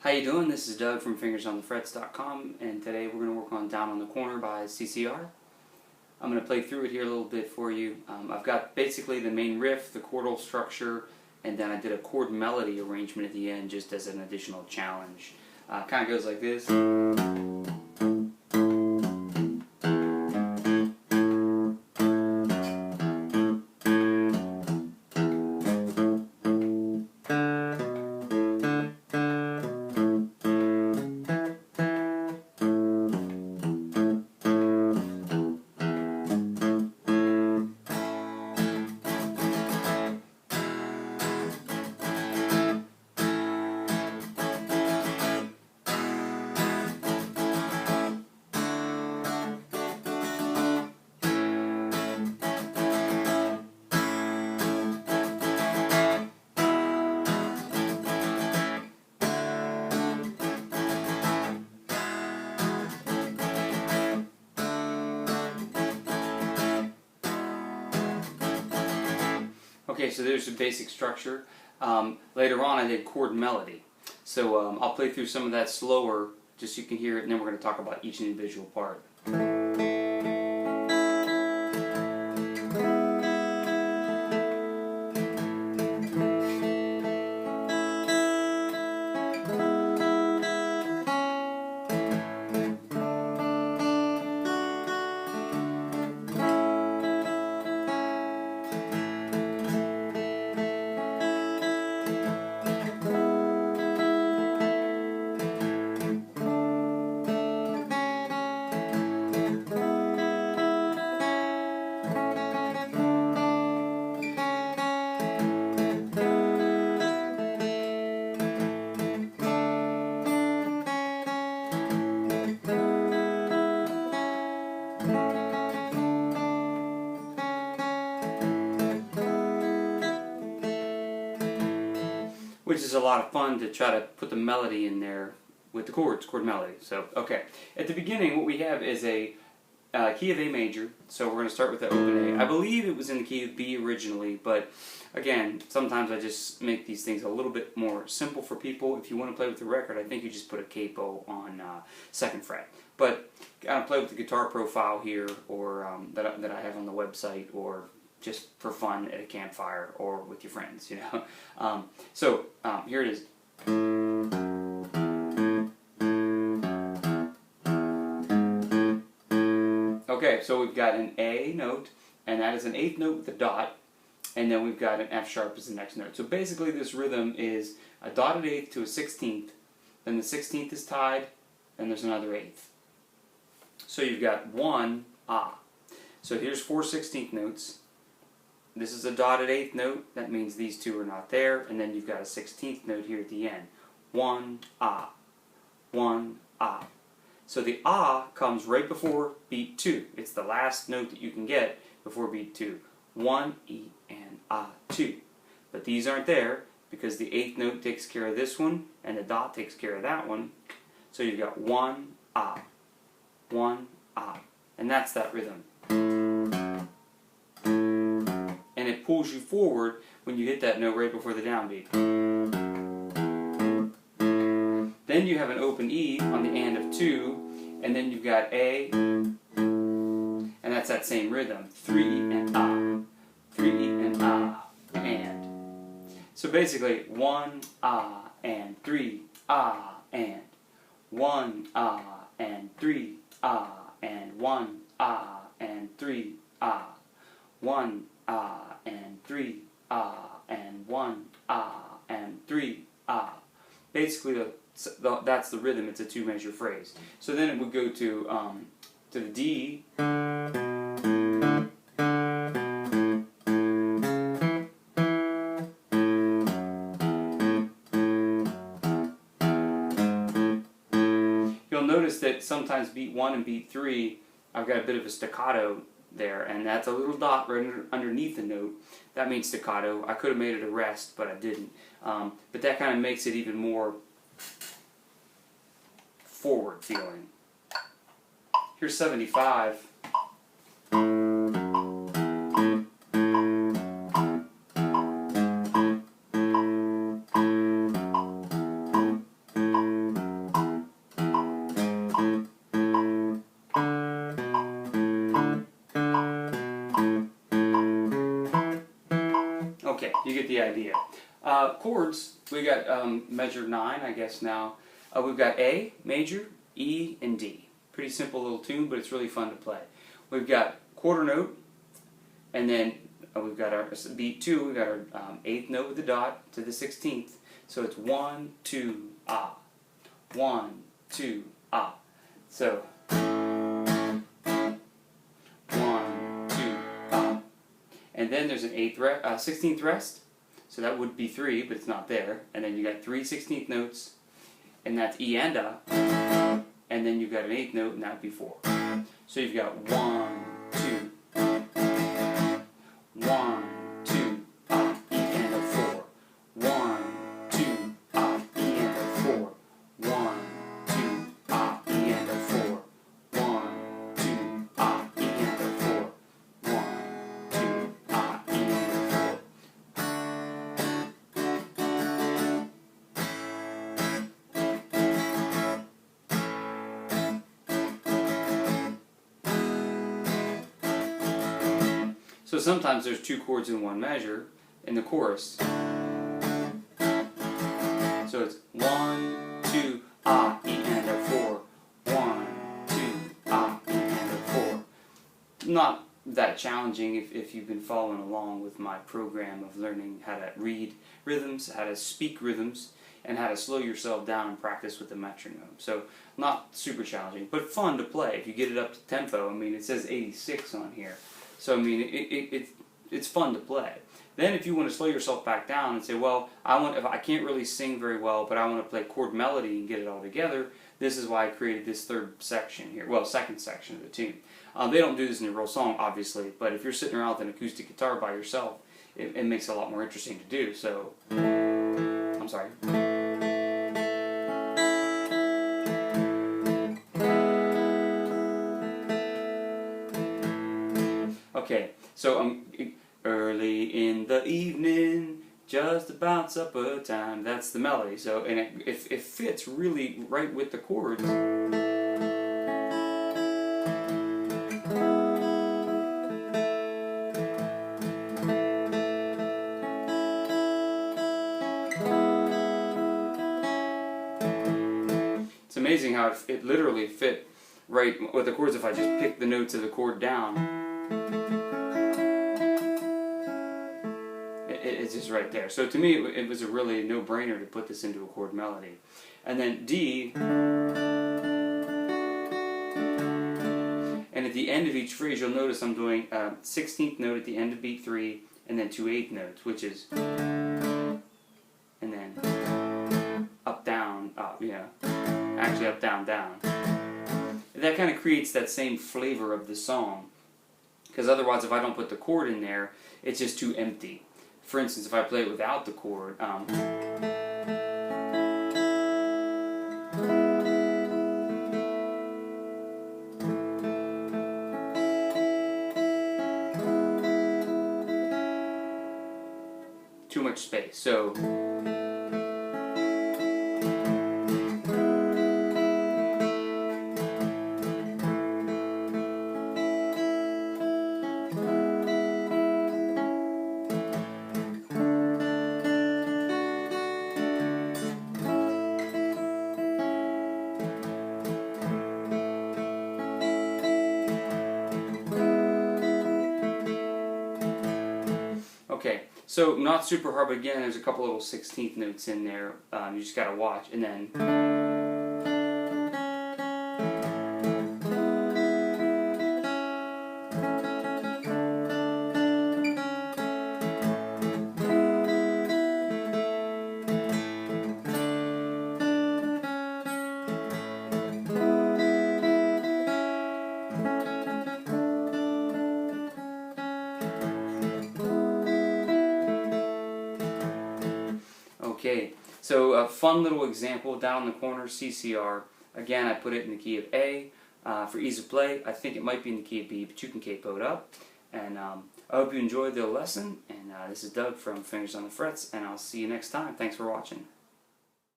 How you doing? This is Doug from fingersonthefrets.com, and today we're going to work on Down on the Corner by CCR. I'm going to play through it here a little bit for you. I've got basically the main riff, the chordal structure, and then I did a chord melody arrangement at the end just as an additional challenge. Kind of goes like this. Okay, so there's the basic structure. Later on I did chord melody. So I'll play through some of that slower just so you can hear it, and then we're going to talk about each individual part. Which is a lot of fun to try to put the melody in there with the chords, chord melody. So, okay. At the beginning, what we have is a key of A major. So we're going to start with the open A. I believe it was in the key of B originally, but again, sometimes I just make these things a little bit more simple for people. If you want to play with the record, I think you just put a capo on 2nd fret. But play with the guitar profile here, or that I have on the website, or just for fun at a campfire or with your friends, you know. So here it is. Okay, so we've got an A note, and that is an 8th note with a dot, and then we've got an F sharp as the next note. So basically this rhythm is a dotted 8th to a 16th, then the 16th is tied, and there's another 8th. So you've got 1 ah. So here's 4 16th notes. This is a dotted 8th note, that means these two are not there, and then you've got a 16th note here at the end. 1 ah, 1 ah. So the ah comes right before beat 2. It's the last note that you can get before beat 2. 1 E and ah 2. But these aren't there because the 8th note takes care of this one and the dot takes care of that one. So you've got 1 ah, 1 ah, and that's that rhythm. And it pulls you forward when you hit that note right before the downbeat. Then you have an open E on the and of 2, and then you've got A, and that's that same rhythm. 3 and ah, 3 and ah, and. So basically 1 ah and 3 ah and 1 ah and 3 ah and 1 ah and 3 ah 1 ah and 3 ah and 1 ah and 3 ah. Basically that's the rhythm. It's a 2-measure phrase. So then it would go to the D. You'll notice that sometimes beat 1 and beat 3 I've got a bit of a staccato there, and that's a little dot right underneath the note. That means staccato. I could have made it a rest, but I didn't. But that kind of makes it even more forward feeling. Here's 75. You get the idea. Chords, we got measure 9, I guess now. We've got A, major, E, and D. Pretty simple little tune, but it's really fun to play. We've got quarter note, and then we've got our beat 2, we've got our 8th note with the dot to the 16th. So it's 1, 2, ah. 1, 2, ah. So 1, 2, ah. And then there's an 16th rest. So that would be 3, but it's not there. And then you got 3 16th notes, and that's E and A. And then you've got an 8th note, and that would be 4. So you've got 1, 2, 1, 2, ah, E and a 4. 1, 2, ah, E and a 4. 1, 2, ah, E and a 4. 1, 2, ah, E and a 4. 1, 2, ah, E and a 4. So sometimes there's 2 chords in one measure in the chorus. So it's 1, 2, ah, E and a 4. 1, 2, ah, E and a 4. Not that challenging if you've been following along with my program of learning how to read rhythms, how to speak rhythms, and how to slow yourself down and practice with the metronome. So not super challenging, but fun to play if you get it up to tempo. I mean, it says 86 on here. So I mean, it's fun to play. Then if you want to slow yourself back down and say, well, if I can't really sing very well, but I want to play chord melody and get it all together, this is why I created this third section here. Well, second section of the tune. They don't do this in a real song, obviously, but if you're sitting around with an acoustic guitar by yourself, it makes it a lot more interesting to do. So, I'm sorry. Okay, so early in the evening, just about supper time. That's the melody. So, and it fits really right with the chords. It's amazing how it literally fit right with the chords if I just pick the notes of the chord down. It's just right there. So to me, it was a really no-brainer to put this into a chord melody. And then D, and at the end of each phrase, you'll notice I'm doing a 16th note at the end of beat 3, and then 2 8th notes, which is, and then up, down, up, actually up, down, down. And that kind of creates that same flavor of the song, because otherwise if I don't put the chord in there, it's just too empty. For instance, if I play it without the chord, too much space. So okay, so not super hard, but again, there's a couple little 16th notes in there. You just gotta watch, and then. Okay, so a fun little example down in the corner, CCR. Again, I put it in the key of A. For ease of play, I think it might be in the key of B, but you can capo it up. And I hope you enjoyed the lesson. And this is Doug from Fingers on the Frets, and I'll see you next time. Thanks for watching.